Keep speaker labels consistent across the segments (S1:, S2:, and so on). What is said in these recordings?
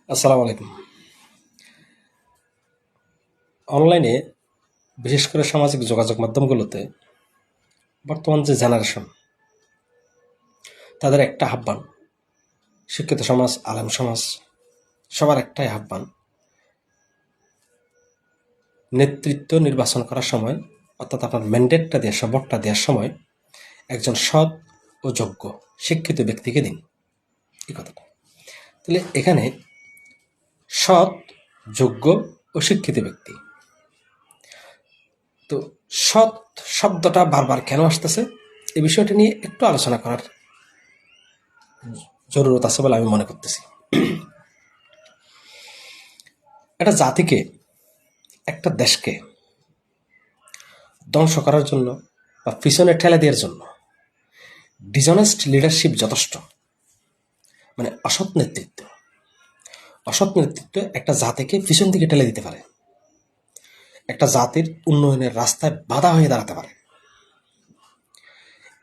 S1: আসসালামু আলাইকুম। অনলাইনে বিশেষ করে সামাজিক যোগাযোগ মাধ্যমগুলোতে বর্তমান যে জেনারেশন তাদের একটা আহ্বান, শিক্ষিত সমাজ, আলেম সমাজ সবার একটাই আহ্বান, নেতৃত্ব নির্বাচন করার সময় অর্থাৎ আপনার ম্যান্ডেটটা দেওয়ার ভোটটা দেওয়ার সময় একজন সৎ ও যোগ্য শিক্ষিত ব্যক্তিকে দিন। এই কথাটা তাহলে এখানে সৎ, যোগ্য ও শিক্ষিত ব্যক্তি, তো সৎ শব্দটা বারবার কেন আসতেছে এই বিষয়টা নিয়ে একটু আলোচনা করার জরুরত আছে বলে আমি মনে করতেছি। একটা জাতিকে, একটা দেশকে ধ্বংস করার জন্য বা পিছনে ঠেলে দেওয়ার জন্য ডিসঅনেস্ট লিডারশিপ যথেষ্ট। মানে অসৎ নেতৃত্ব একটা জাতিকে পিছন দিকে ঠেলে দিতে পারে, একটা জাতির উন্নয়নের রাস্তায় বাধা হয়ে দাঁড়াতে পারে।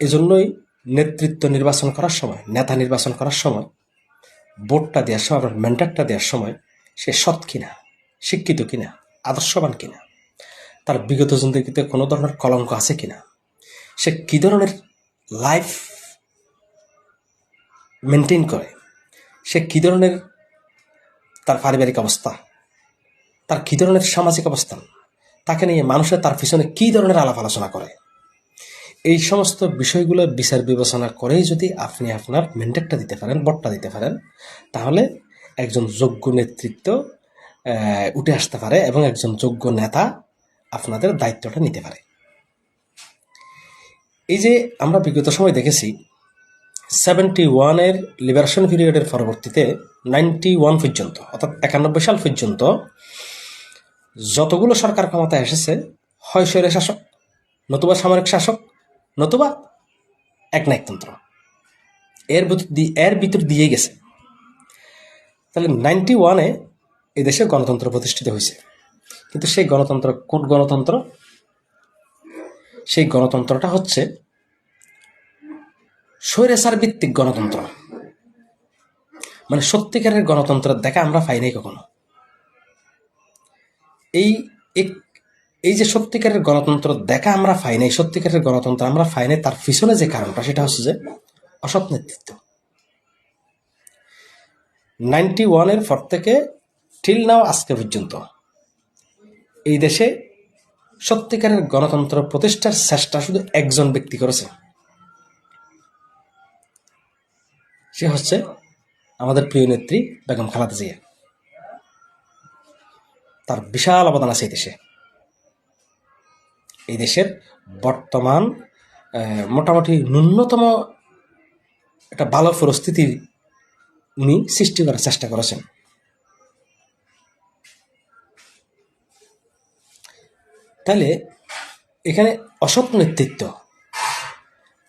S1: এজন্যই নেতৃত্ব নির্বাচন করার সময়, নেতা নির্বাচন করার সময়, ভোটটা দেওয়ার সময়, আপনার ম্যান্ডেটটা দেওয়ার সময় সে সৎ কিনা, শিক্ষিত কিনা, আদর্শবান কিনা, তার বিগত জিন্দগিতে কোনো ধরনের কলঙ্ক আছে কিনা, সে কী ধরনের লাইফ মেনটেন করে, সে কী ধরনের তার পারিবারিক অবস্থা, তার কী ধরনের সামাজিক অবস্থান, তাকে নিয়ে মানুষের তার পিছনে কী ধরনের আলাপ আলোচনা করে, এই সমস্ত বিষয়গুলো বিচার বিবেচনা করেই যদি আপনি আপনার ম্যান্ডেটটা দিতে পারেন, ভোটটা দিতে পারেন, তাহলে একজন যোগ্য নেতৃত্ব উঠে আসতে পারে এবং একজন যোগ্য নেতা আপনাদের দায়িত্বটা নিতে পারে। এই যে আমরা বিগত সময় দেখেছি 71-এর লিবারেশন পিরিয়ডের পরবর্তীতে 91 পর্যন্ত, অর্থাৎ 91 সাল পর্যন্ত যতগুলো সরকার ক্ষমতায় এসেছে, হয় স্বৈর শাসক, নতুবা সামরিক শাসক, নতুবা একনায়কতন্ত্র, এর ভিতর দিয়েই গেছে। তাহলে 91-এ এদেশে গণতন্ত্র প্রতিষ্ঠিত হয়েছে, কিন্তু সেই গণতন্ত্র কোন গণতন্ত্র? সেই গণতন্ত্রটা হচ্ছে স্বৈরাচার ভিত্তিক গণতন্ত্র। মানে সত্যিকারের গণতন্ত্রের দেখা আমরা পাই নাই কখনো। এই এই যে সত্যিকারের গণতন্ত্র দেখা আমরা পাই নাই, সত্যিকারের গণতন্ত্র আমরা পাই নাই, তার পিছনে যে কারণটা সেটা হচ্ছে যে অসৎ নেতৃত্ব। 91-এর পর থেকে টিল নাও আজকে পর্যন্ত এই দেশে সত্যিকারের গণতন্ত্র প্রতিষ্ঠার চেষ্টা শুধু একজন ব্যক্তি করেছে, সে হচ্ছে আমাদের প্রিয় নেত্রী বেগম খালেদা জিয়া। তার বিশাল অবদান আছে এই দেশের বর্তমান মোটামুটি ন্যূনতম একটা ভালো পরিস্থিতি উনি সৃষ্টি করার চেষ্টা করেছেন। তাহলে এখানে অসৎ নেতৃত্ব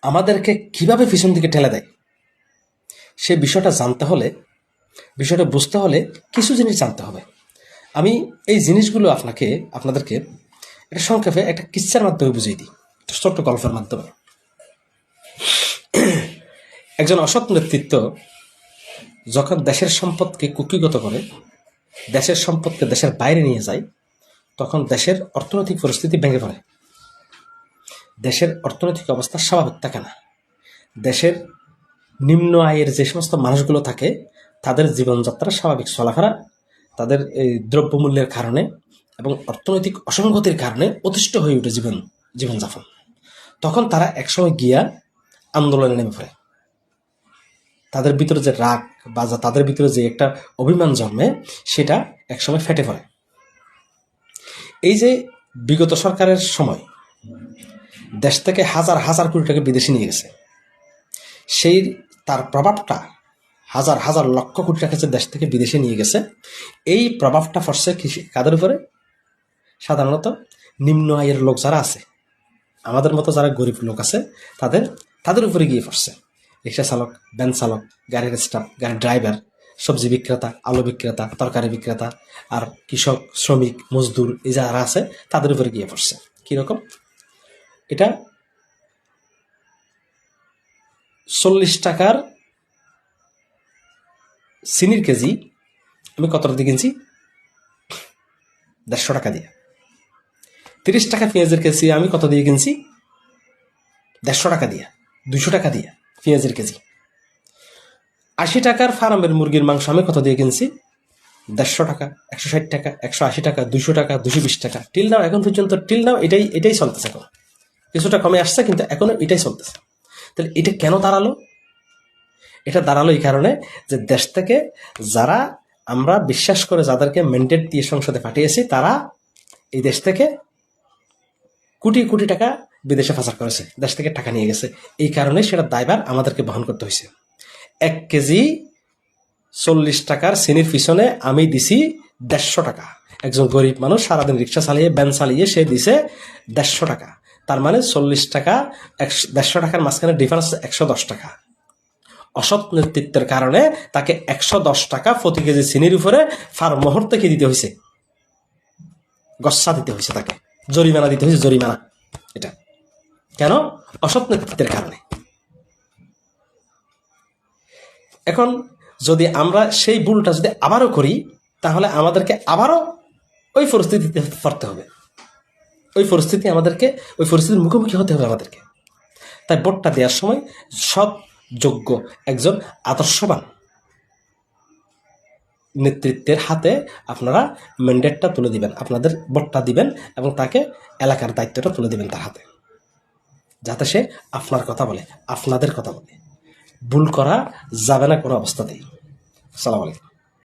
S1: আমাদেরকে কিভাবে পিছন দিকে ঠেলে দেয়, সে বিষয়টা জানতে হলে, বিষয়টা বুঝতে হলে কিছু জিনিস জানতে হবে। আমি এই জিনিসগুলো আপনাদেরকে এটা সংক্ষেপে একটা কিচ্ছার মাধ্যমে বুঝিয়ে দিই, ছোট্ট গল্পের মাধ্যমে। একজন অসৎ নেতৃত্ব যখন দেশের সম্পদকে কুক্ষিগত করে, দেশের সম্পদকে দেশের বাইরে নিয়ে যায়, তখন দেশের অর্থনৈতিক পরিস্থিতি ভেঙে পড়ে, দেশের অর্থনৈতিক অবস্থা স্বাভাবিক থাকে না, দেশের নিম্ন আয়ের যে সমস্ত মানুষগুলো থাকে তাদের জীবনযাত্রা স্বাভাবিক চলাফেরা, তাদের এই দ্রব্যমূল্যের কারণে এবং অর্থনৈতিক অসঙ্গতির কারণে অতিষ্ঠ হয়ে ওঠে জীবনযাপন। তখন তারা একসময় গিয়া আন্দোলনে নেমে পড়ে, তাদের ভিতরে যে রাগ বা তাদের ভিতরে যে একটা অভিমান জন্মে সেটা একসময় ফেটে পড়ে। এই যে বিগত সরকারের সময় দেশ থেকে হাজার হাজার কোটি টাকা বিদেশে নিয়ে গেছে, সেই তার প্রভাবটা হাজার হাজার লক্ষ কোটি টাকা যে দেশ থেকে বিদেশে নিয়ে গেছে, এই প্রভাবটা পড়ছে কাদের উপরে? সাধারণত নিম্ন আয়ের লোক যারা আছে, আমাদের মতো যারা গরিব লোক আছে, তাদের উপরে গিয়ে পড়ছে। রিক্সা চালক, ভ্যান চালক, গাড়ির স্টাফ, গাড়ির ড্রাইভার, সবজি বিক্রেতা, আলু বিক্রেতা, তরকারি বিক্রেতা, আর কৃষক, শ্রমিক, মজদুর, এই যারা আছে তাদের উপরে গিয়ে পড়ছে। কিরকম? এটা 40 টাকার চিনির কেজি আমি কত দিয়ে কিনছি? 150 টাকা দিয়ে। 30 টাকা পেঁয়াজের কেজি আমি কত দিয়ে কিনছি? 150 টাকা দিয়ে, 200 টাকা দিয়ে পেঁয়াজের কেজি। 80 টাকার ফার্মের মুরগির মাংস আমি কত দিয়ে কিনছি? 150 টাকা, 160 টাকা, 180 টাকা, 200 টাকা, 220 টাকা। টিল নাও, এখন পর্যন্ত টিল নাও এটাই চলতেছে। এখন কিছুটা কমে আসছে, কিন্তু এখনো এটাই চলতেছে। তাহলে এটা কেন দাঁড়ালো? এটা দাঁড়ালো এই কারণে যে দেশ থেকে যারা আমরা বিশ্বাস করে যাদেরকে ম্যান্ডেট দিয়ে সংসদে পাঠিয়েছি, তারা এই দেশ থেকে কোটি কোটি টাকা বিদেশে পাচার করেছে, দেশ থেকে টাকা নিয়ে গেছে। এই কারণে সেটা দায়ভার আমাদেরকে বহন করতে হয়েছে। 1 কেজি 40 টাকার চিনির পিছনে আমি দিছি 150 টাকা। একজন গরিব মানুষ সারাদিন রিক্সা চালিয়ে, ভ্যান চালিয়ে সে দিছে 150 টাকা। তার মানে 40 টাকা, 150 টাকার মাঝখানে ডিফারেন্স 110 টাকা। অসৎ নেতৃত্বের কারণে তাকে 110 টাকা প্রতি কেজি চিনির উপরে ফার্মহর থেকে দিতে হয়েছে, গচ্ছা দিতে হয়েছে, তাকে জরিমানা দিতে হয়েছে, জরিমানা। এটা কেন? অসৎ নেতৃত্বের কারণে। এখন যদি আমরা সেই ভুলটা যদি আবারও করি, তাহলে আমাদেরকে আবারও ওই পরিস্থিতিতে পড়তে হবে, ওই পরিস্থিতির মুখোমুখি হতে হবে আমাদেরকে। তাই ভোটটা দেওয়ার সময় সৎ, যোগ্য, একজন আদর্শবান নেতৃত্বের হাতে আপনারা ম্যান্ডেটটা তুলে দিবেন, আপনাদের ভোটটা দিবেন এবং তাকে এলাকার দায়িত্বটা তুলে দিবেন তার হাতে, যাতে সে আপনার কথা বলে, আপনাদের কথা বলে। ভুল করা যাবে না কোনো অবস্থাতেই। আসসালামু আলাইকুম।